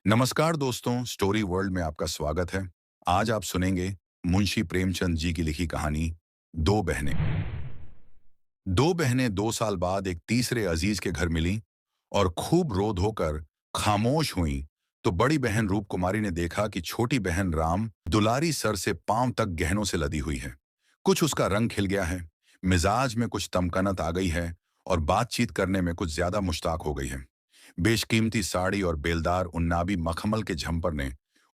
नमस्कार दोस्तों, story world में आपका स्वागत है। आज आप सुनेंगे मुंशी प्रेमचंद जी की लिखी कहानी दो बहनें। दो बहनें 2 साल बाद एक तीसरे अजीज के घर मिलीं और खूब रो धोकर खामोश हुईं। तो बड़ी बहन रूप कुमारी ने देखा कि छोटी बहन राम दुलारी सर से पांव तक गहनों से लदी हुई है। कुछ उसका रंग खिल गया है, मिजाज में कुछ तमकनत आ गई है और बातचीत करने में कुछ ज्यादा मुश्ताक हो गई है। बेशकीमती साड़ी और बेलदार उन्नाबी मखमल के झंपर ने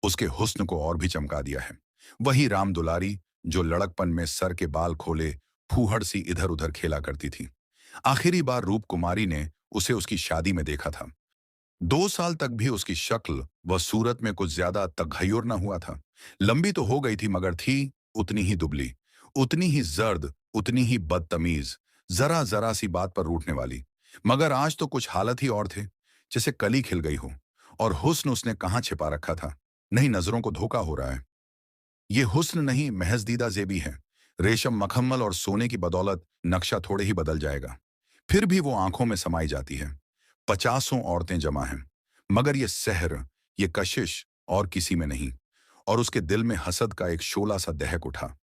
उसके हुस्न को और भी चमका दिया है। वही राम दुलारी जो लड़कपन में सर के बाल खोले फूहड़ सी इधर उधर खेला करती थी। आखिरी बार रूप कुमारी ने उसे उसकी शादी में देखा था। 2 साल तक भी उसकी शक्ल व सूरत में कुछ ज्यादा तगय्युर न हुआ था। लंबी तो हो गई थी मगर थी उतनी ही दुबली, उतनी ही जर्द, उतनी ही बदतमीज, जरा जरा सी बात पर रूठने वाली। मगर आज तो कुछ हालत ही और थे, जैसे कली खिल गई हो। और हुस्न उसने कहाँ छिपा रखा था। नहीं, नजरों को धोखा हो रहा है। ये हुस्न नहीं, महज दीदा जेबी है। रेशम मखमल और सोने की बदौलत नक्शा थोड़े ही बदल जाएगा, फिर भी वो आंखों में समाई जाती है। 50 औरतें जमा हैं, मगर ये सहर, ये कशिश और किसी में नहीं। और उसके दिल में हसद का एक शोला सा दहक उठा।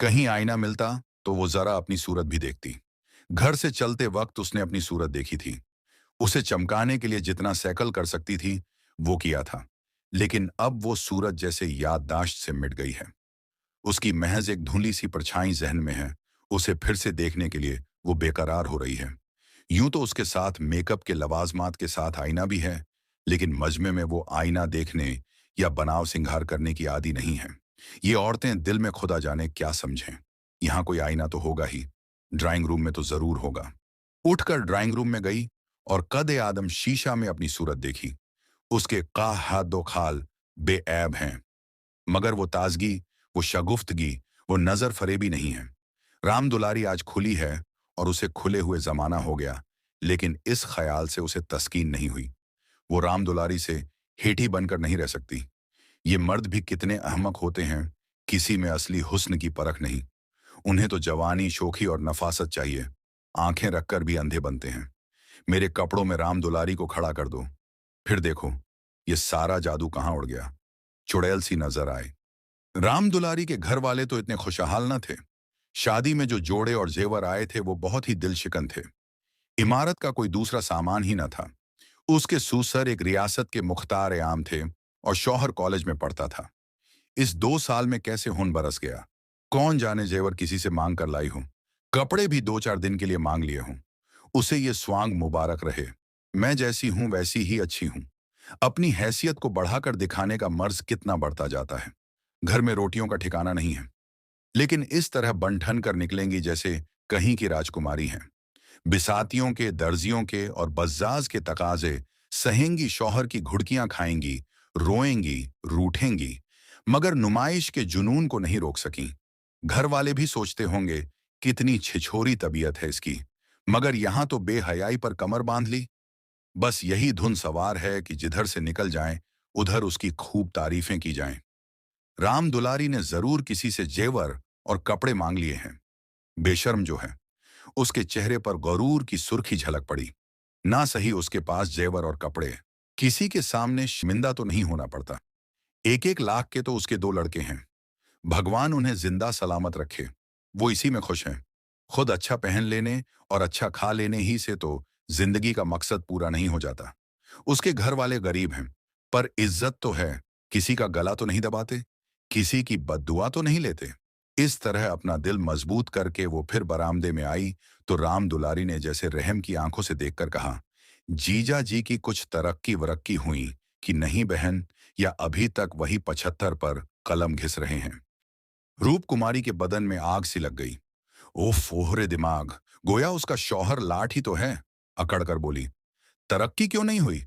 कहीं आईना मिलता तो वो जरा अपनी सूरत भी देखती। घर से चलते वक्त उसने अपनी सूरत देखी थी। उसे चमकाने के लिए जितना सैकल कर सकती थी वो किया था, लेकिन अब वो सूरत जैसे याददाश्त से मिट गई है। उसकी महज एक धुंधली सी परछाई जहन में है। उसे फिर से देखने के लिए वो बेकरार हो रही है। यूं तो उसके साथ मेकअप के लवाजमात के साथ आईना भी है, लेकिन मजमे में वो आईना देखने या बनाव सिंगार करने की आदी नहीं है। ये औरतें दिल में खुदा जाने क्या समझें। यहाँ कोई आईना तो होगा ही, ड्राइंग रूम में तो जरूर होगा। उठकर ड्राइंग रूम में गई और कद आदम शीशा में अपनी सूरत देखी। उसके काह हाथ दो खाल बेऐब हैं, मगर वो ताजगी, वो शगुफ्तगी, वो नजर फरेबी नहीं है। राम दुलारी आज खुली है और उसे खुले हुए जमाना हो गया, लेकिन इस ख्याल से उसे तस्कीन नहीं हुई। वो राम दुलारी से हेठी बनकर नहीं रह सकती। ये मर्द भी कितने अहमक होते हैं, किसी में असली हुस्न की परख नहीं। उन्हें तो जवानी, शोखी और नफासत चाहिए। आंखें रखकर भी अंधे बनते हैं। मेरे कपड़ों में राम दुलारी को खड़ा कर दो, फिर देखो ये सारा जादू कहाँ उड़ गया। चुड़ैल सी नजर आए। राम दुलारी के घर वाले तो इतने खुशहाल न थे। शादी में जो जोड़े और जेवर आए थे वो बहुत ही दिलशिकन थे। इमारत का कोई दूसरा सामान ही न था। उसके सूसर एक रियासत के मुख्तार आम थे और शौहर कॉलेज में पढ़ता था। इस 2 साल में कैसे हुन बरस गया। कौन जाने जेवर किसी से मांग कर लाई हूं, कपड़े भी 2-4 दिन के लिए मांग लिए हों। उसे ये स्वांग मुबारक रहे। मैं जैसी हूं वैसी ही अच्छी हूं। अपनी हैसियत को बढ़ाकर दिखाने का मर्ज कितना बढ़ता जाता है। घर में रोटियों का ठिकाना नहीं है, लेकिन इस तरह बन-ठन कर निकलेंगी जैसे कहीं की राजकुमारी हैं। बिसातियों के, दर्जियों के और बज़्ज़ाज़ के तकाजे सहेंगी, शौहर की घुड़कियां खाएंगी, रोएंगी, रूठेंगी, मगर नुमाइश के जुनून को नहीं रोक सकीं। घर वाले भी सोचते होंगे कितनी छिछोरी तबीयत है इसकी, मगर यहां तो बेहयाई पर कमर बांध ली। बस यही धुन सवार है कि जिधर से निकल जाएं, उधर उसकी खूब तारीफें की जाएं। राम दुलारी ने जरूर किसी से जेवर और कपड़े मांग लिए हैं। बेशर्म जो है, उसके चेहरे पर गरूर की सुर्खी झलक पड़ी। ना सही उसके पास जेवर और कपड़े, किसी के सामने शर्मिंदा तो नहीं होना पड़ता। 1-1 लाख के तो उसके 2 लड़के हैं। भगवान उन्हें जिंदा सलामत रखे। वो इसी में खुश हैं। खुद अच्छा पहन लेने और अच्छा खा लेने ही से तो जिंदगी का मकसद पूरा नहीं हो जाता। उसके घर वाले गरीब हैं, पर इज्जत तो है। किसी का गला तो नहीं दबाते, किसी की बद्दुआ तो नहीं लेते। इस तरह अपना दिल मजबूत करके वो फिर बरामदे में आई तो राम दुलारी ने जैसे रहम की आंखों से देखकर कहा, जीजा जी की कुछ तरक्की वरक्की हुई कि नहीं बहन, या अभी तक वही 75 पर कलम घिस रहे हैं। रूप कुमारी के बदन में आग सी लग गई। ओ फोहरे दिमाग, गोया उसका शौहर लाट ही तो है। अकड़ कर बोली, तरक्की क्यों नहीं हुई,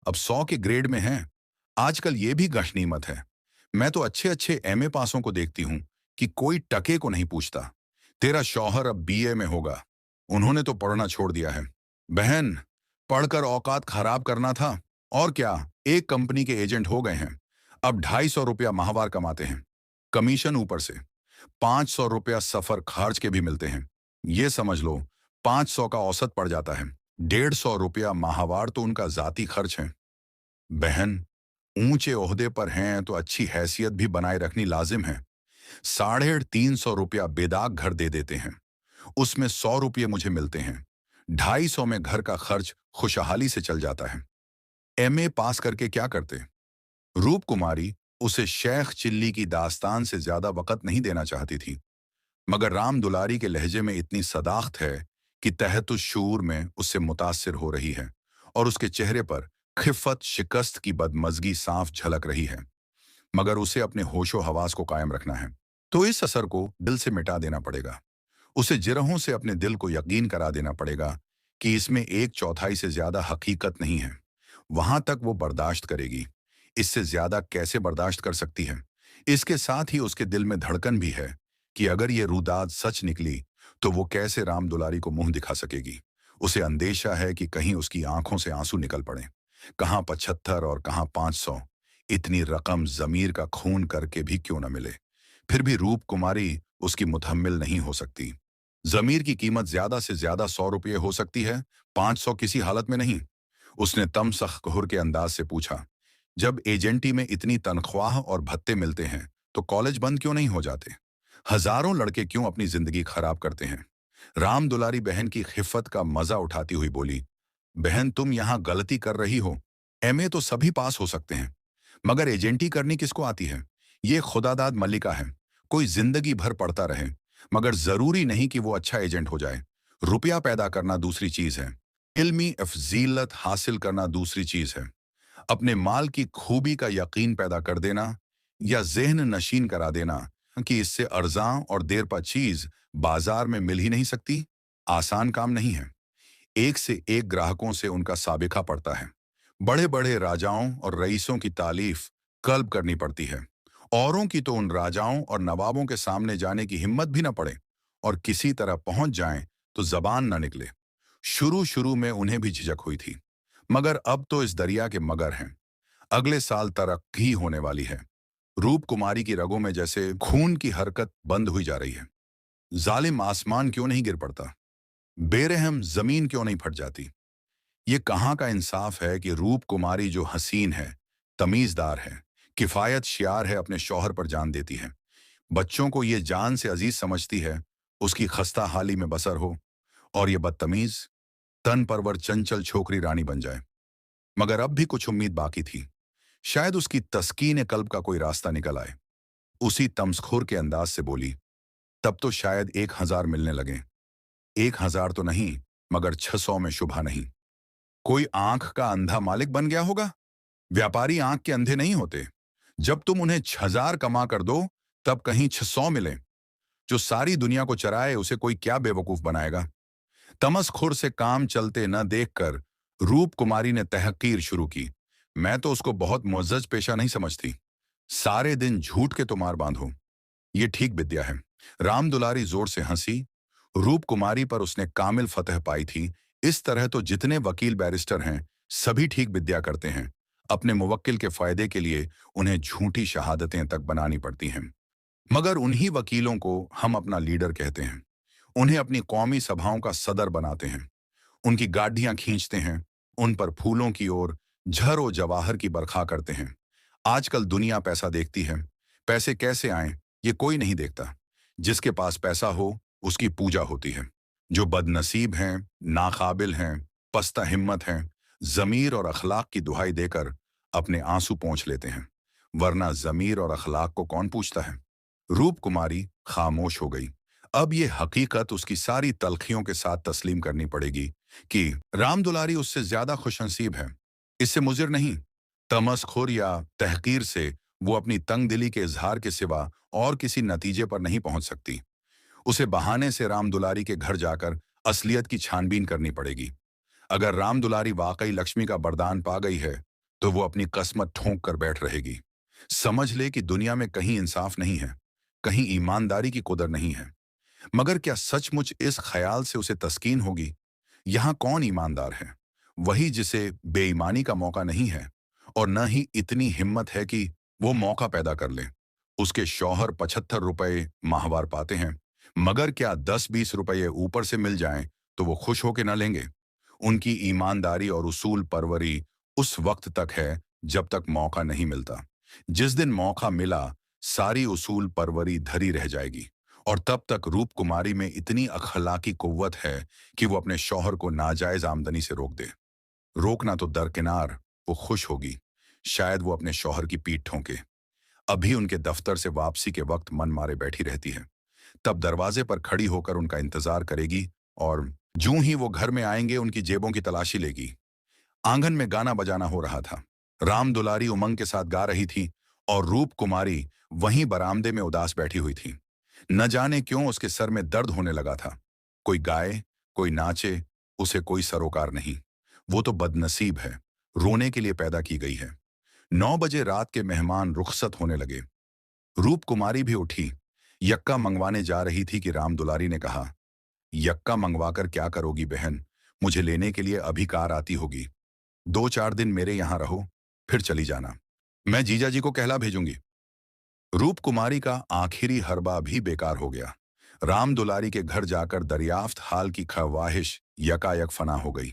अब 100 के ग्रेड में है। आजकल ये भी गशनीमत है। मैं तो अच्छे अच्छे एमए पासों को देखती हूं कि कोई टके को नहीं पूछता। तेरा शौहर अब बीए में होगा, उन्होंने तो पढ़ना छोड़ दिया है। बहन, पढ़कर औकात खराब करना था और क्या, एक कंपनी के एजेंट हो गए हैं। अब 250 रुपया माहवार कमाते हैं, कमीशन ऊपर से। 500 रुपया सफर खर्च के भी मिलते हैं। ये समझ लो 500 का औसत पड़ जाता है। 150 रुपया माहवार तो उनका जाती खर्च है। बहन, ऊंचे ओहदे पर हैं तो अच्छी हैसियत भी बनाए रखनी लाजिम है। 350 रुपया बेदाग घर दे देते हैं, उसमें 100 रुपये मुझे मिलते हैं। 250 में घर का खर्च खुशहाली से चल जाता है। एमए पास करके क्या करते? रूप कुमारी उसे शेख चिल्ली की दास्तान से ज्यादा वक़्त नहीं देना चाहती थी, मगर राम दुलारी के लहजे में इतनी सदाकत है कि तहतुश शूर में उससे मुतासिर हो रही है और उसके चेहरे पर खिफ़त शिकस्त की बदमज़गी साफ झलक रही है। मगर उसे अपने होशो हवास को कायम रखना है, तो इस असर को दिल से मिटा देना पड़ेगा। उसे जिरहों से अपने दिल को यकीन करा देना पड़ेगा कि इसमें एक चौथाई से ज्यादा हकीकत नहीं है। वहां तक वो बर्दाश्त करेगी, इससे ज्यादा कैसे बर्दाश्त कर सकती है? इसके साथ ही उसके दिल में धड़कन भी है कि अगर ये रुदाद सच निकली तो वो कैसे राम दुलारी को मुंह दिखा सकेगी। उसे अंदेशा है कि कहीं उसकी आंखों से आंसू निकल पड़े। कहाँ 75 और कहाँ 500, इतनी रकम जमीर का खून करके भी क्यों न मिले। फिर भी रूप कुमारी उसकी मुतहम्मिल नहीं हो सकती। जमीर की कीमत ज्यादा से ज्यादा 100 रुपये हो सकती है, 500 किसी हालत में नहीं। उसने तमसख कहर के अंदाज से पूछा, जब एजेंटी में इतनी तनख्वाह और भत्ते मिलते हैं तो कॉलेज बंद क्यों नहीं हो जाते? हजारों लड़के क्यों अपनी जिंदगी खराब करते हैं? राम दुलारी बहन की खिफत का मजा उठाती हुई बोली, बहन तुम यहां गलती कर रही हो। एमए तो सभी पास हो सकते हैं, मगर एजेंटी करनी किसको आती है? ये खुदादाद मल्लिका है। कोई जिंदगी भर पढ़ता रहे, मगर जरूरी नहीं कि वो अच्छा एजेंट हो जाए। रुपया पैदा करना दूसरी चीज है, इल्मी अफजीलत हासिल करना दूसरी चीज है। अपने माल की खूबी का यकीन पैदा कर देना या ज़हन नशीन करा देना कि इससे अर्जां और देरपा चीज बाजार में मिल ही नहीं सकती, आसान काम नहीं है। एक से एक ग्राहकों से उनका साबिका पड़ता है। बड़े बड़े राजाओं और रईसों की तारीफ कल्ब करनी पड़ती है। औरों की तो उन राजाओं और नवाबों के सामने जाने की हिम्मत भी न पड़े, और किसी तरह पहुंच जाएं तो जबान न निकले। शुरू शुरू में उन्हें भी झिझक हुई थी, मगर अब तो इस दरिया के मगर हैं। अगले साल तरक्की होने वाली है। रूप कुमारी की रगों में जैसे खून की हरकत बंद हुई जा रही है। जालिम आसमान क्यों नहीं गिर पड़ता? बेरहम जमीन क्यों नहीं फट जाती? ये कहाँ का इंसाफ है कि रूप कुमारी जो हसीन है, तमीजदार है, किफायत शियार है, अपने शौहर पर जान देती है, बच्चों को ये जान से अजीज समझती है, उसकी खस्ता हाली में बसर हो, और ये बदतमीज तन परवर चंचल छोकरी रानी बन जाए। मगर अब भी कुछ उम्मीद बाकी थी। शायद उसकी तस्कीन कल्ब का कोई रास्ता निकल आए। उसी तमस्खोर के अंदाज से बोली, तब तो शायद 1000 मिलने लगे। 1000 तो नहीं, मगर 600 में शुभा नहीं। कोई आंख का अंधा मालिक बन गया होगा। व्यापारी आंख के अंधे नहीं होते। जब तुम उन्हें 1000 कमा कर दो, तब कहीं 600 मिले। जो सारी दुनिया को चराए उसे कोई क्या बेवकूफ बनाएगा? तमसखुर से काम चलते न देखकर रूप कुमारी ने तहकीर शुरू की। मैं तो उसको बहुत मुअज्जज पेशा नहीं समझती। सारे दिन झूठ के तुम्हार बांधो, ये ठीक विद्या है। राम दुलारी जोर से हंसी। रूप कुमारी पर उसने कामिल फतह पाई थी। इस तरह तो जितने वकील बैरिस्टर हैं, सभी ठीक विद्या करते हैं। अपने मुवक्किल के फायदे के लिए उन्हें झूठी शहादतें तक बनानी पड़ती हैं। मगर उन्हीं वकीलों को हम अपना लीडर कहते हैं। उन्हें अपनी कौमी सभाओं का सदर बनाते हैं। उनकी गाड़ियां खींचते हैं, उन पर फूलों की ओर झर और जवाहर की बरखा करते हैं। आजकल दुनिया पैसा देखती है। पैसे कैसे आए ये कोई नहीं देखता। जिसके पास पैसा हो उसकी पूजा होती है। जो बदनसीब हैं, नाकाबिल हैं, पस्ता हिम्मत हैं, जमीर और अखलाक की दुहाई देकर अपने आंसू पोंछ लेते हैं। वरना जमीर और अखलाक को कौन पूछता है? रूप कुमारी खामोश हो गई। अब ये हकीकत उसकी सारी तलखियों के साथ तस्लीम करनी पड़ेगी कि राम दुलारी उससे ज्यादा खुशनसीब है। इससे मुजिर नहीं, तमस्खुर या तहकीर से वो अपनी तंग दिली के इजहार के सिवा और किसी नतीजे पर नहीं पहुंच सकती। उसे बहाने से राम दुलारी के घर जाकर असलियत की छानबीन करनी पड़ेगी। अगर राम दुलारी वाकई लक्ष्मी का वरदान पा गई है, तो वो अपनी कसमत ठोंक कर बैठ रहेगी। समझ ले कि दुनिया में कहीं इंसाफ नहीं है, कहीं ईमानदारी की कुदर नहीं है। मगर क्या सचमुच इस ख्याल से उसे तस्कीन होगी? यहाँ कौन ईमानदार है? वही जिसे बेईमानी का मौका नहीं है, और न ही इतनी हिम्मत है कि वो मौका पैदा कर ले। उसके शौहर 75 रुपए माहवार पाते हैं, मगर क्या 10-20 रुपये ऊपर से मिल जाएं तो वो खुश होके न लेंगे? उनकी ईमानदारी और उसूल परवरी उस वक्त तक है जब तक मौका नहीं मिलता। जिस दिन मौका मिला, सारी उसूल परवरी धरी रह जाएगी। और तब तक रूप कुमारी में इतनी अखलाकी कुव्वत है कि वो अपने शौहर को नाजायज आमदनी से रोक दे। रोकना तो दरकिनार, वो खुश होगी। शायद वो अपने शौहर की पीठ ठोंके। अभी उनके दफ्तर से वापसी के वक्त मन मारे बैठी रहती है। तब दरवाजे पर खड़ी होकर उनका इंतजार करेगी और जूं ही वो घर में आएंगे उनकी जेबों की तलाशी लेगी। आंगन में गाना बजाना हो रहा था। राम दुलारी उमंग के साथ गा रही थी और रूप कुमारी वहीं बरामदे में उदास बैठी हुई थी। न जाने क्यों उसके सर में दर्द होने लगा था। कोई गाए, कोई नाचे, उसे कोई सरोकार नहीं। वो तो बदनसीब है, रोने के लिए पैदा की गई है। 9 बजे रात के मेहमान रुखसत होने लगे। रूप कुमारी भी उठी, यक्का मंगवाने जा रही थी कि राम दुलारी ने कहा, यक्का मंगवाकर क्या करोगी बहन? मुझे लेने के लिए अभी कार आती होगी। 2-4 दिन मेरे यहां रहो, फिर चली जाना। मैं जीजा जी को कहला भेजूंगी। रूप कुमारी का आखिरी हरबा भी बेकार हो गया। राम दुलारी के घर जाकर दरियाफ्त हाल की ख्वाहिश यकायक फना हो गई।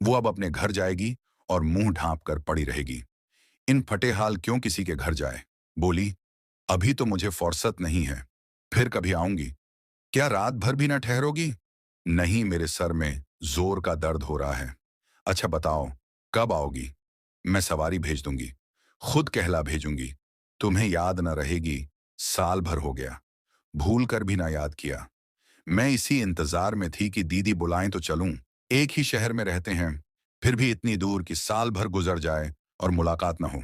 वो अब अपने घर जाएगी और मुंह ढांप कर पड़ी रहेगी। इन फटे हाल क्यों किसी के घर जाए? बोली, अभी तो मुझे फुर्सत नहीं है, फिर कभी आऊंगी। क्या रात भर भी न ठहरोगी? नहीं, मेरे सर में जोर का दर्द हो रहा है। अच्छा बताओ, कब आओगी? मैं सवारी भेज दूंगी, खुद कहला भेजूंगी। तुम्हें याद न रहेगी, साल भर हो गया, भूल कर भी ना याद किया। मैं इसी इंतजार में थी कि दीदी बुलाएं तो चलूं। एक ही शहर में रहते हैं, फिर भी इतनी दूर कि साल भर गुजर जाए और मुलाकात न हो।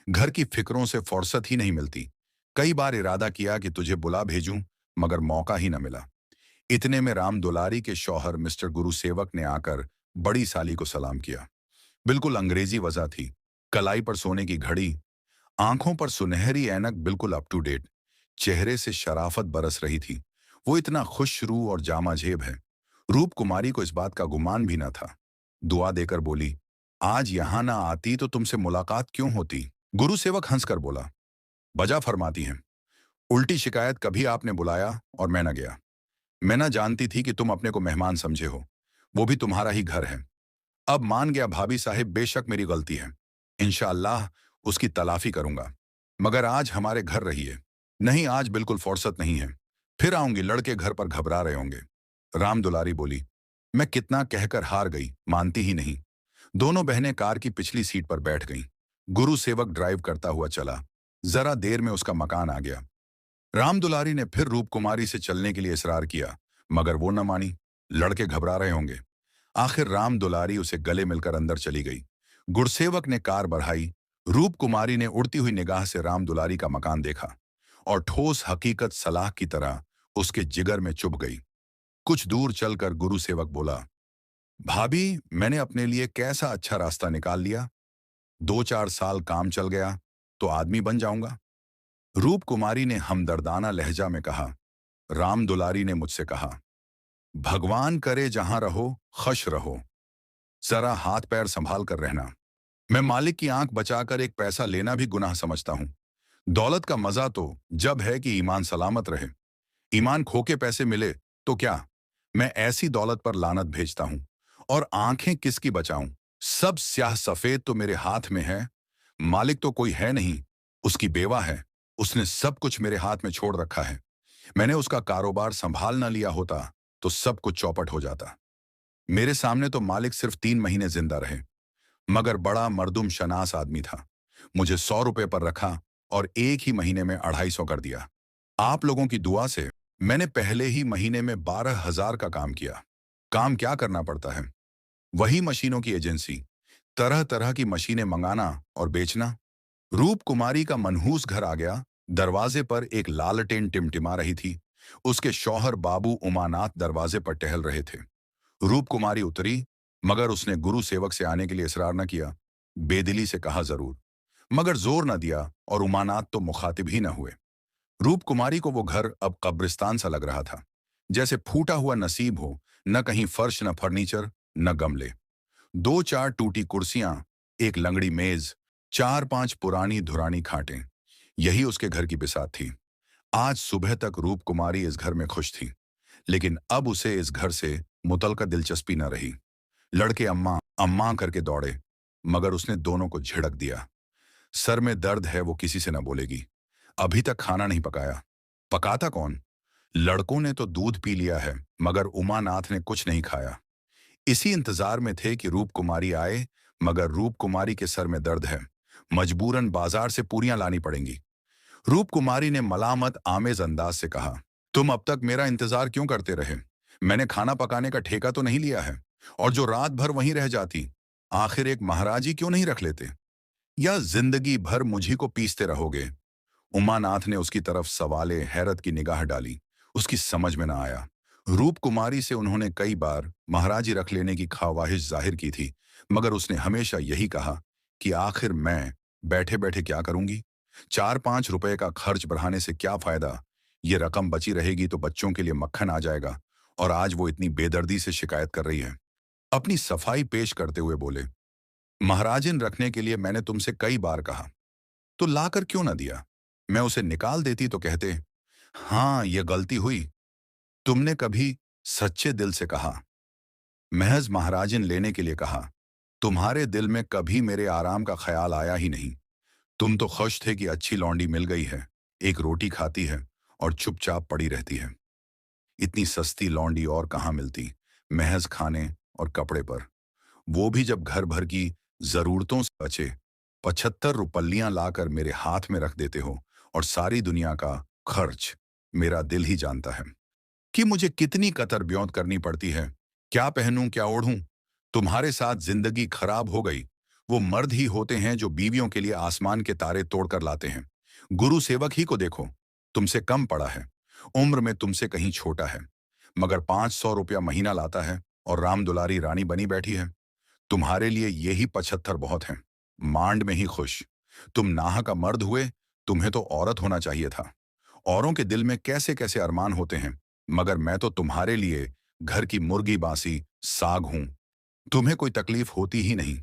घर की फिक्रों से फुर्सत ही नहीं मिलती। कई बार इरादा किया कि तुझे बुला भेजूं, मगर मौका ही न मिला। इतने में राम दुलारी के शौहर मिस्टर गुरुसेवक ने आकर बड़ी साली को सलाम किया। बिल्कुल अंग्रेजी वजह थी। कलाई पर सोने की घड़ी, आंखों पर सुनहरी ऐनक, बिल्कुल अप टू डेट। चेहरे से शराफत बरस रही थी। वो इतना खुश रू और जामाजेब है। रूप कुमारी को इस बात का गुमान भी न था। दुआ देकर बोली, आज यहां ना आती तो तुमसे मुलाकात क्यों होती? गुरु सेवक हंसकर बोला, बजा फरमाती हैं। उल्टी शिकायत कभी आपने बुलाया और मैं न गया। मैं न जानती थी कि तुम अपने को मेहमान समझे हो। वो भी तुम्हारा ही घर है। अब मान गया भाभी साहिब, बेशक मेरी गलती है। इंशाअल्लाह उसकी तलाफी करूंगा। मगर आज हमारे घर रहिए। नहीं, आज बिल्कुल फुर्सत नहीं है। फिर आऊंगी, लड़के घर पर घबरा रहे होंगे। राम दुलारी बोली, मैं कितना कहकर हार गई, मानती ही नहीं। दोनों बहनें कार की पिछली सीट पर बैठ गईं। गुरु सेवक ड्राइव करता हुआ चला। जरा देर में उसका मकान आ गया। राम दुलारी ने फिर रूप कुमारी से चलने के लिए इसरार किया, मगर वो न मानी। लड़के घबरा रहे होंगे। आखिर राम दुलारी उसे गले मिलकर अंदर चली गई। गुरसेवक ने कार बढ़ाई। रूप कुमारी ने उड़ती हुई निगाह से राम दुलारी का मकान देखा और ठोस हकीकत सलाह की तरह उसके जिगर में चुभ गई। कुछ दूर चलकर गुरुसेवक बोला, भाभी, मैंने अपने लिए कैसा अच्छा रास्ता निकाल लिया। 2-4 साल काम चल गया तो आदमी बन जाऊंगा। रूप कुमारी ने हमदर्दाना लहजा में कहा। राम दुलारी ने मुझसे कहा, भगवान करे जहां रहो खुश रहो, जरा हाथ पैर संभाल कर रहना। मैं मालिक की आंख बचाकर एक पैसा लेना भी गुनाह समझता हूं। दौलत का मजा तो जब है कि ईमान सलामत रहे। ईमान खो के पैसे मिले तो क्या? मैं ऐसी दौलत पर लानत भेजता हूं। और आंखें किसकी बचाऊं? सब स्याह सफेद तो मेरे हाथ में है। मालिक तो कोई है नहीं, उसकी बेवा है। उसने सब कुछ मेरे हाथ में छोड़ रखा है। मैंने उसका कारोबार संभाल ना लिया होता तो सब कुछ चौपट हो जाता। मेरे सामने तो मालिक सिर्फ 3 महीने जिंदा रहे, मगर बड़ा मर्दुम शनास आदमी था। मुझे 100 रुपए पर रखा और एक ही महीने में 250 कर दिया। आप लोगों की दुआ से मैंने पहले ही महीने में 12,000 का काम किया। काम क्या करना पड़ता है? वही मशीनों की एजेंसी, तरह तरह की मशीनें मंगाना और बेचना। रूप कुमारी का मनहूस घर आ गया। दरवाजे पर एक लालटेन टिमटिमा रही थी। उसके शौहर बाबू उमानाथ दरवाजे पर टहल रहे थे। रूप कुमारी उतरी, मगर उसने गुरु सेवक से आने के लिए इसरार न किया। बेदिली से कहा जरूर, मगर जोर न दिया और उमानाथ तो मुखातिब ही न हुए। रूप कुमारी को वो घर अब कब्रिस्तान सा लग रहा था, जैसे फूटा हुआ नसीब हो। न कहीं फर्श, न फर्नीचर, न गमले। 2-4 टूटी कुर्सियां, एक लंगड़ी मेज, 4-5 पुरानी धुरानी खाटें, यही उसके घर की बिसात थी। आज सुबह तक रूप कुमारी इस घर में खुश थी, लेकिन अब उसे इस घर से मुतलका दिलचस्पी न रही। लड़के अम्मा अम्मा करके दौड़े, मगर उसने दोनों को झिड़क दिया। सर में दर्द है वो किसी से न बोलेगी। अभी तक खाना नहीं पकाया। पकाता कौन? लड़कों ने तो दूध पी लिया है, मगर उमानाथ ने कुछ नहीं खाया। इसी इंतजार में थे कि रूप कुमारी आए, मगर रूप कुमारी के सर में दर्द है। मजबूरन बाजार से पूरियां लानी पड़ेंगी। रूप कुमारी ने मलामत आमेज अंदाज से कहा, तुम अब तक मेरा इंतजार क्यों करते रहे? मैंने खाना पकाने का ठेका तो नहीं लिया है। और जो रात भर वहीं रह जाती, आखिर एक महाराजी क्यों नहीं रख लेते? या जिंदगी भर मुझी को पीसते रहोगे? उमानाथ ने उसकी तरफ सवाले हैरत की निगाह डाली। उसकी समझ में न आया। रूप कुमारी से उन्होंने कई बार महाराजी रख लेने की ख्वाहिश जाहिर की थी, मगर उसने हमेशा यही कहा कि आखिर मैं बैठे बैठे क्या करूंगी? 4-5 रुपए का खर्च बढ़ाने से क्या फायदा? ये रकम बची रहेगी तो बच्चों के लिए मक्खन आ जाएगा। और आज वो इतनी बेदर्दी से शिकायत कर रही है। अपनी सफाई पेश करते हुए बोले, महाराजिन रखने के लिए मैंने तुमसे कई बार कहा, तो लाकर क्यों ना दिया? मैं उसे निकाल देती तो कहते, हाँ ये गलती हुई। तुमने कभी सच्चे दिल से कहा, महज महाराजिन लेने के लिए कहा। तुम्हारे दिल में कभी मेरे आराम का ख्याल आया ही नहीं। तुम तो खुश थे कि अच्छी लौंडी मिल गई है, एक रोटी खाती है और चुपचाप पड़ी रहती है। इतनी सस्ती लौंडी और कहाँ मिलती, महज खाने और कपड़े पर। वो भी जब घर भर की जरूरतों से बचे। 75 रुपल्लियां लाकर मेरे हाथ में रख देते हो, और सारी दुनिया का खर्च मेरा दिल ही जानता है कि मुझे कितनी कतर ब्योंत करनी पड़ती है। क्या पहनूं क्या ओढ़ूं? तुम्हारे साथ जिंदगी खराब हो गई। वो मर्द ही होते हैं जो बीवियों के लिए आसमान के तारे तोड़कर लाते हैं। गुरु सेवक ही को देखो, तुमसे कम पड़ा है, उम्र में तुमसे कहीं छोटा है, मगर 500 रुपया महीना लाता है और राम दुलारी रानी बनी बैठी है। तुम्हारे लिए यही 75 बहुत हैं। मांड में ही खुश। तुम नाह का मर्द हुए, तुम्हें तो औरत होना चाहिए था। औरों के दिल में कैसे कैसे अरमान होते हैं, मगर मैं तो तुम्हारे लिए घर की मुर्गी बासी साग हूं। तुम्हें कोई तकलीफ होती ही नहीं।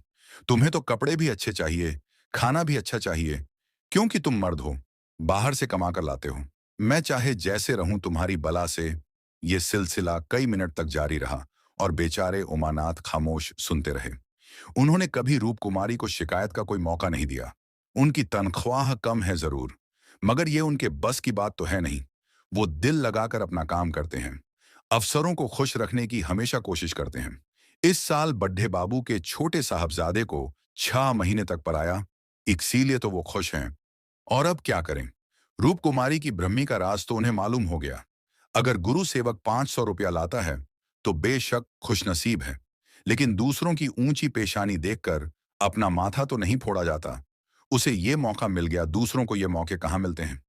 तुम्हें तो कपड़े भी अच्छे चाहिए, खाना भी अच्छा चाहिए, क्योंकि तुम मर्द हो, बाहर से कमा कर लाते हो। मैं चाहे जैसे रहूं तुम्हारी बला से। ये सिलसिला कई मिनट तक जारी रहा और बेचारे उमानाथ खामोश सुनते रहे। उन्होंने कभी रूप कुमारी को शिकायत का कोई मौका नहीं दिया। उनकी तनख्वाह कम है जरूर, मगर ये उनके बस की बात तो है नहीं। वो दिल लगाकर अपना काम करते हैं। अफसरों को खुश रखने की हमेशा कोशिश करते हैं। इस साल बड्ढे बाबू के छोटे साहबजादे को 6 महीने तक पलाया, इसीलिए तो वो खुश हैं। और अब क्या करें? रूप कुमारी की ब्रह्मी का राज तो उन्हें मालूम हो गया। अगर गुरु सेवक 500 रुपया लाता है तो बेशक खुशनसीब है, लेकिन दूसरों की ऊंची पेशानी देखकर अपना माथा तो नहीं फोड़ा जाता। उसे ये मौका मिल गया, दूसरों को ये मौके कहाँ मिलते हैं?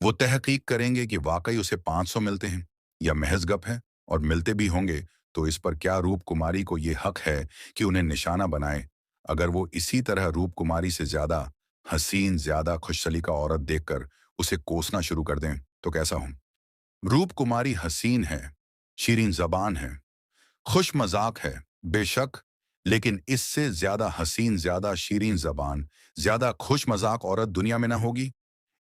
वो तहकीक करेंगे कि वाकई उसे 500 मिलते हैं या महज गप है, और मिलते भी होंगे तो इस पर क्या रूप कुमारी को ये हक है कि उन्हें निशाना बनाए? अगर वो इसी तरह रूप कुमारी से ज्यादा हसीन, ज्यादा खुशसलीका औरत देखकर उसे कोसना शुरू कर दें तो कैसा हो? रूप कुमारी हसीन है, शीरीन जबान है, खुश मजाक है, बेशक, लेकिन इससे ज्यादा हसीन, ज्यादा शीरीन जबान, ज्यादा खुश मजाक औरत दुनिया में ना होगी।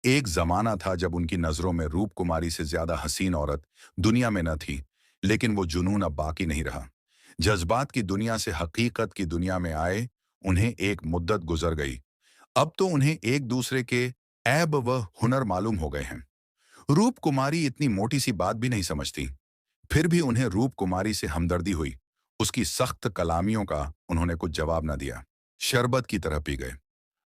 एक जमाना था जब उनकी नजरों में रूप कुमारी से ज्यादा हसीन औरत दुनिया में न थी, लेकिन वो जुनून अब बाकी नहीं रहा। जज्बात की दुनिया से हकीकत की दुनिया में आए उन्हें एक मुद्दत गुजर गई। अब तो उन्हें एक दूसरे के ऐब व हुनर मालूम हो गए हैं। रूप कुमारी इतनी मोटी सी बात भी नहीं समझती, फिर भी उन्हें रूप कुमारी से हमदर्दी हुई। उसकी सख्त कलामियों का उन्होंने कुछ जवाब न दिया, शरबत की तरह पी गए।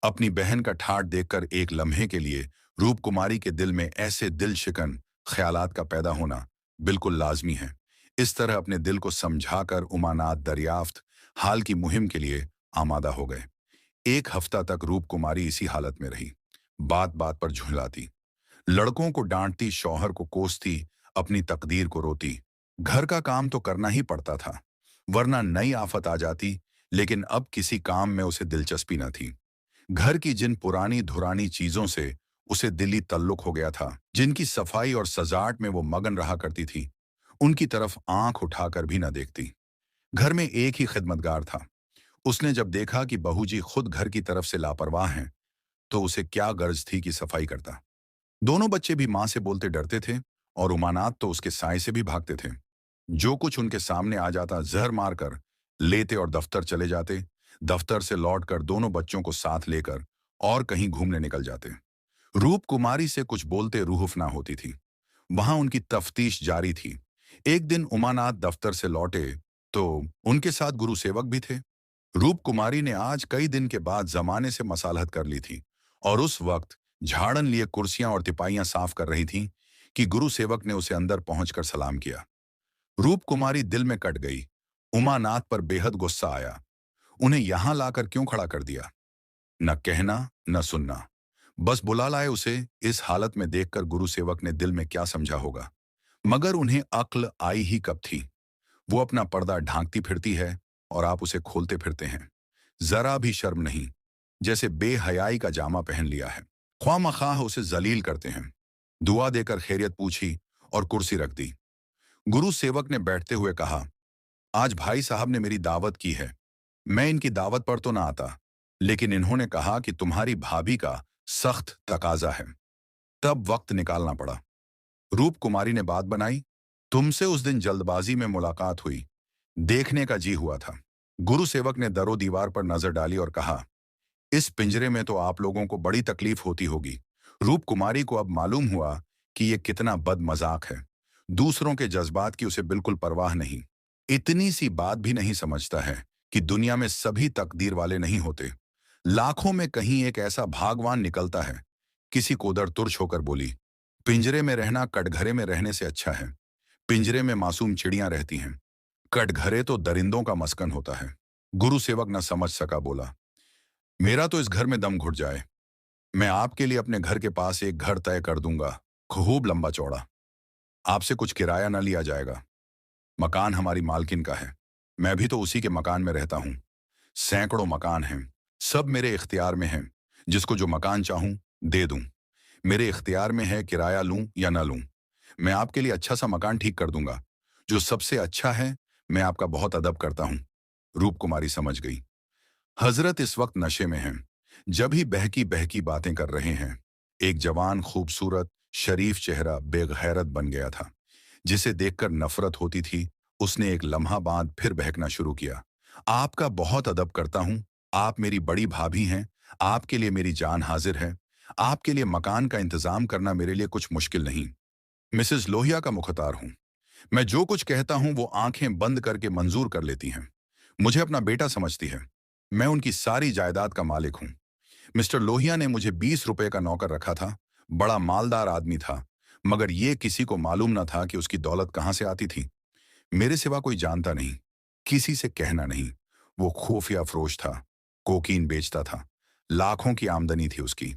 अपनी बहन का ठाठ देखकर एक लम्हे के लिए रूप कुमारी के दिल में ऐसे दिल शिकन ख्यालात का पैदा होना बिल्कुल लाजमी है। इस तरह अपने दिल को समझाकर उमानाथ दरियाफ्त हाल की मुहिम के लिए आमादा हो गए। एक हफ्ता तक रूप कुमारी इसी हालत में रही। बात बात पर झुंझलाती, लड़कों को डांटती, शौहर को कोसती, अपनी तकदीर को रोती। घर का काम तो करना ही पड़ता था, वरना नई आफत आ जाती, लेकिन अब किसी काम में उसे दिलचस्पी न थी। घर की जिन पुरानी धुरानी चीजों से उसे दिली तल्लुक हो गया था, जिनकी सफाई और सजावट में वो मगन रहा करती थी, उनकी तरफ आंख उठाकर भी न देखती। घर में एक ही खिदमतगार था। उसने जब देखा कि बहू जी खुद घर की तरफ से लापरवाह हैं, तो उसे क्या गर्ज थी कि सफाई करता। दोनों बच्चे भी मां से बोलते डरते थे, और उमानाथ तो उसके साय से भी भागते थे। जो कुछ उनके सामने आ जाता जहर मारकर लेते और दफ्तर चले जाते। दफ्तर से लौटकर दोनों बच्चों को साथ लेकर और कहीं घूमने निकल जाते। रूप कुमारी से कुछ बोलते रूह ना होती थी। वहां उनकी तफ्तीश जारी थी। एक दिन उमानाथ दफ्तर से लौटे तो उनके साथ गुरु सेवक भी थे। रूप कुमारी ने आज कई दिन के बाद जमाने से मसालहत कर ली थी और उस वक्त झाड़न लिए कुर्सियां और तिपाइयां साफ कर रही थीं कि गुरु सेवक ने उसे अंदर पहुंचकर सलाम किया। रूप कुमारी दिल में कट गई। उमानाथ पर बेहद गुस्सा आया। उन्हें यहां लाकर क्यों खड़ा कर दिया? न कहना न सुनना, बस बुला लाए उसे। इस हालत में देखकर गुरु सेवक ने दिल में क्या समझा होगा, मगर उन्हें अक्ल आई ही कब थी। वो अपना पर्दा ढांकती फिरती है और आप उसे खोलते फिरते हैं। जरा भी शर्म नहीं, जैसे बेहयाई का जामा पहन लिया है। ख्वामख्वाह उसे जलील करते हैं। दुआ देकर खैरियत पूछी और कुर्सी रख दी। गुरु सेवक ने बैठते हुए कहा, आज भाई साहब ने मेरी दावत की है। मैं इनकी दावत पर तो ना आता, लेकिन इन्होंने कहा कि तुम्हारी भाभी का सख्त तकाजा है, तब वक्त निकालना पड़ा। रूप कुमारी ने बात बनाई, तुमसे उस दिन जल्दबाजी में मुलाकात हुई, देखने का जी हुआ था। गुरु सेवक ने दरो दीवार पर नजर डाली और कहा, इस पिंजरे में तो आप लोगों को बड़ी तकलीफ होती होगी। रूप कुमारी को अब मालूम हुआ कि ये कितना बदमजाक है। दूसरों के जज्बात की उसे बिल्कुल परवाह नहीं। इतनी सी बात भी नहीं समझता है कि दुनिया में सभी तकदीर वाले नहीं होते। लाखों में कहीं एक ऐसा भागवान निकलता है। किसी कोदर तुर्च होकर बोली, पिंजरे में रहना कटघरे में रहने से अच्छा है। पिंजरे में मासूम चिड़ियां रहती हैं, कटघरे तो दरिंदों का मस्कन होता है। गुरु सेवक न समझ सका, बोला, मेरा तो इस घर में दम घुट जाए। मैं आपके लिए अपने घर के पास एक घर तय कर दूंगा, खूब लंबा चौड़ा। आपसे कुछ किराया न लिया जाएगा। मकान हमारी मालकिन का है। मैं भी तो उसी के मकान में रहता हूं। सैकड़ों मकान हैं, सब मेरे इख्तियार में हैं। जिसको जो मकान चाहूं दे दूं। मेरे इख्तियार में है किराया लूं या ना लूं। मैं आपके लिए अच्छा सा मकान ठीक कर दूंगा, जो सबसे अच्छा है। मैं आपका बहुत अदब करता हूं। रूप कुमारी समझ गई, हजरत इस वक्त नशे में हैं। जब ही बहकी बहकी बातें कर रहे हैं। एक जवान खूबसूरत शरीफ चेहरा बेगैरत बन गया था, जिसे देखकर नफरत होती थी। उसने एक लम्हा बाद फिर बहकना शुरू किया। आपका बहुत अदब करता हूं। आप मेरी बड़ी भाभी हैं। आपके लिए मेरी जान हाजिर है। आपके लिए मकान का इंतजाम करना मेरे लिए कुछ मुश्किल नहीं। मिसेस लोहिया का मुख्तार हूं। मैं जो कुछ कहता हूं वो आंखें बंद करके मंजूर कर लेती हैं। मुझे अपना बेटा समझती है। मैं उनकी सारी जायदाद का मालिक हूं। मिस्टर लोहिया ने मुझे 20 रुपए का नौकर रखा था। बड़ा मालदार आदमी था, मगर ये किसी को मालूम न था कि उसकी दौलत कहां से आती थी। मेरे सिवा कोई जानता नहीं, किसी से कहना नहीं। वो खुफिया फरोश था, कोकीन बेचता था। लाखों की आमदनी थी उसकी।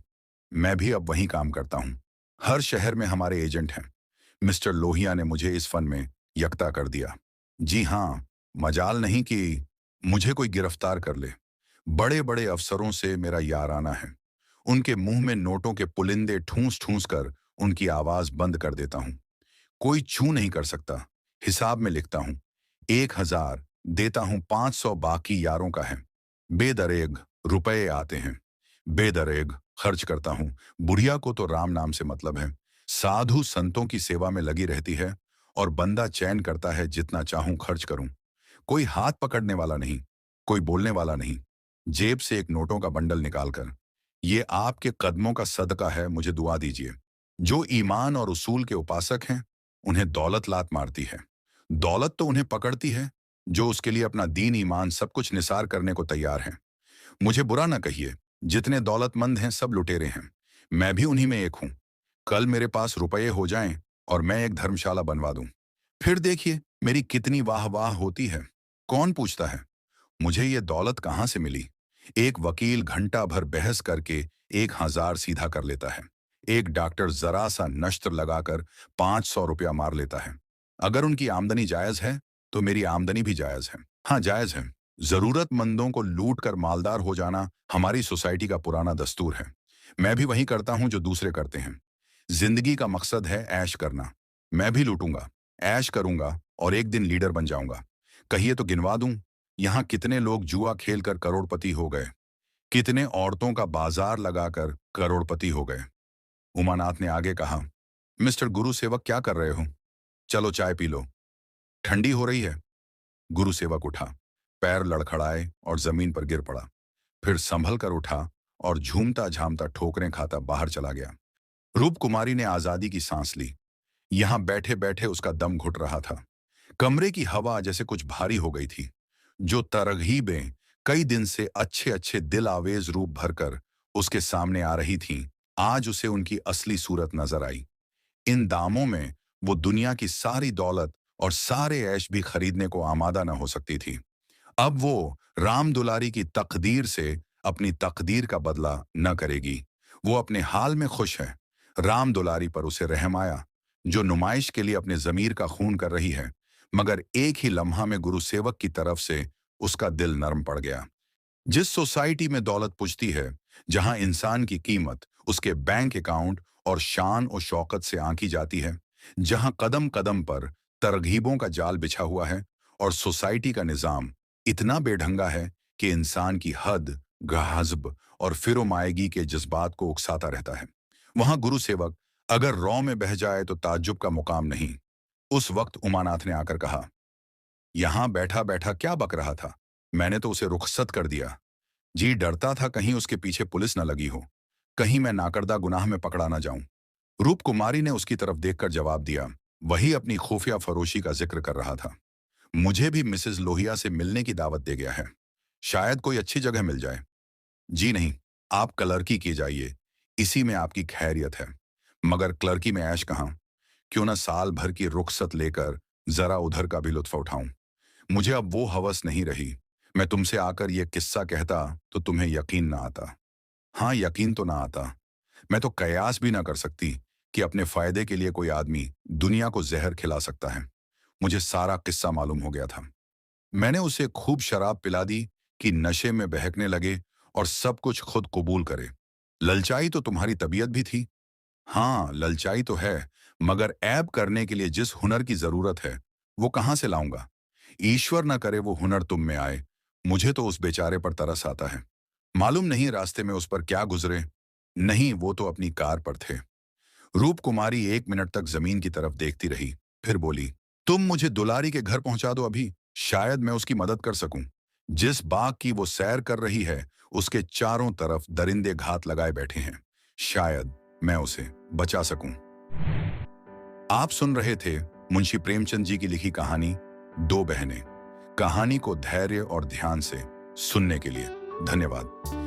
मैं भी अब वहीं काम करता हूं। हर शहर में हमारे एजेंट हैं। मिस्टर लोहिया ने मुझे इस फन में यकता कर दिया। जी हाँ, मजाल नहीं कि मुझे कोई गिरफ्तार कर ले। बड़े बड़े अफसरों से मेरा याराना है। उनके मुंह में नोटों के पुलिंदे ठूंस ठूंस कर उनकी आवाज बंद कर देता हूं। कोई छू नहीं कर सकता। हिसाब में लिखता हूं, 1000 देता हूं, 500 बाकी यारों का है। बेदरेग रुपए आते हैं, बेदरेग खर्च करता हूं। बुढ़िया को तो राम नाम से मतलब है। साधु संतों की सेवा में लगी रहती है और बंदा चैन करता है जितना चाहूं खर्च करूं। कोई हाथ पकड़ने वाला नहीं, कोई बोलने वाला नहीं। जेब से एक नोटों का बंडल निकालकर, ये आपके कदमों का सदका है, मुझे दुआ दीजिए। जो ईमान और उसूल के उपासक हैं, उन्हें दौलत लात मारती है। दौलत तो उन्हें पकड़ती है जो उसके लिए अपना दीन ईमान सब कुछ निसार करने को तैयार हैं। मुझे बुरा ना कहिए, जितने दौलतमंद हैं सब लुटेरे हैं। मैं भी उन्हीं में एक हूं। कल मेरे पास रुपये हो जाएं और मैं एक धर्मशाला बनवा दूं, फिर देखिए मेरी कितनी वाह वाह होती है। कौन पूछता है मुझे ये दौलत कहां से मिली। एक वकील घंटा भर बहस करके 1000 सीधा कर लेता है। एक डॉक्टर जरा सा नश्तर लगाकर 500 रुपया मार लेता है। अगर उनकी आमदनी जायज है तो मेरी आमदनी भी जायज है। हाँ, जायज है। जरूरतमंदों को लूट कर मालदार हो जाना हमारी सोसाइटी का पुराना दस्तूर है। मैं भी वही करता हूं जो दूसरे करते हैं। जिंदगी का मकसद है ऐश करना। मैं भी लूटूंगा, ऐश करूंगा और एक दिन लीडर बन जाऊंगा। कहिए तो गिनवा दूं, यहां कितने लोग जुआ खेलकर करोड़पति हो गए, कितने औरतों का बाजार लगाकर करोड़पति हो गए। उमानाथ ने आगे कहा, मिस्टर गुरु सेवक क्या कर रहे हो? चलो चाय पी लो, ठंडी हो रही है। गुरु सेवक उठा, पैर लड़खड़ाए और जमीन पर गिर पड़ा। फिर संभल कर उठा और झूमता झामता ठोकरें खाता बाहर चला गया। रूप कुमारी ने आजादी की सांस ली। यहां बैठे बैठे उसका दम घुट रहा था। कमरे की हवा जैसे कुछ भारी हो गई थी। जो तरगीबें कई दिन से अच्छे अच्छे दिल आवेज रूप भरकर उसके सामने आ रही थीं, आज उसे उनकी असली सूरत नजर आई। इन दामों में वो दुनिया की सारी दौलत और सारे ऐश भी खरीदने को आमादा न हो सकती थी। अब वो राम दुलारी की तकदीर से अपनी तकदीर का बदला न करेगी। वो अपने हाल में खुश है। राम दुलारी पर उसे रहम आया, जो नुमाइश के लिए अपने जमीर का खून कर रही है, मगर एक ही लम्हा में गुरु सेवक की तरफ से उसका दिल नरम पड़ गया। जिस सोसाइटी में दौलत पुजती है, जहां इंसान की कीमत उसके बैंक अकाउंट और शान और शौकत से आंकी जाती है, जहां कदम कदम पर तरगीबों का जाल बिछा हुआ है और सोसाइटी का निजाम इतना बेढंगा है कि इंसान की हद, गहज़ब और फिरोमायगी के जज्बात को उकसाता रहता है, वहां गुरु सेवक अगर रौ में बह जाए तो ताज्जुब का मुकाम नहीं। उस वक्त उमानाथ ने आकर कहा, यहां बैठा बैठा क्या बक रहा था? मैंने तो उसे रुखसत कर दिया। जी डरता था कहीं उसके पीछे पुलिस न लगी हो, कहीं मैं नाकर्दा गुनाह में पकड़ा ना जाऊं। रूप कुमारी ने उसकी तरफ देखकर जवाब दिया, वही अपनी खुफिया फरोशी का जिक्र कर रहा था। मुझे भी मिसेस लोहिया से मिलने की दावत दे गया है। शायद कोई अच्छी जगह मिल जाए। जी नहीं, आप क्लर्की की जाइए, इसी में आपकी खैरियत है। मगर क्लर्की में ऐश कहाँ? क्यों ना साल भर की रुखसत लेकर जरा उधर का भी लुत्फ उठाऊं। मुझे अब वो हवस नहीं रही। मैं तुमसे आकर ये किस्सा कहता तो तुम्हें यकीन ना आता। हाँ, यकीन तो ना आता। मैं तो कयास भी ना कर सकती कि अपने फायदे के लिए कोई आदमी दुनिया को जहर खिला सकता है। मुझे सारा किस्सा मालूम हो गया था। मैंने उसे खूब शराब पिला दी कि नशे में बहकने लगे और सब कुछ खुद कबूल करे। ललचाई तो तुम्हारी तबीयत भी थी। हाँ, ललचाई तो है, मगर ऐब करने के लिए जिस हुनर की जरूरत है, वो कहाँ से लाऊंगा? ईश्वर न करे वो हुनर तुम में आए। मुझे तो उस बेचारे पर तरस आता है। मालूम नहीं रास्ते में उस पर क्या गुजरे। नहीं, वो तो अपनी कार पर थे। रूप कुमारी 1 मिनट तक जमीन की तरफ देखती रही, फिर बोली, तुम मुझे दुलारी के घर पहुंचा दो अभी, शायद मैं उसकी मदद कर सकूं। जिस बाग की वो सैर कर रही है, उसके चारों तरफ दरिंदे घात लगाए बैठे हैं। शायद मैं उसे बचा सकूं। आप सुन रहे थे मुंशी प्रेमचंद जी की लिखी कहानी दो बहनें। कहानी को धैर्य और ध्यान से सुनने के लिए धन्यवाद।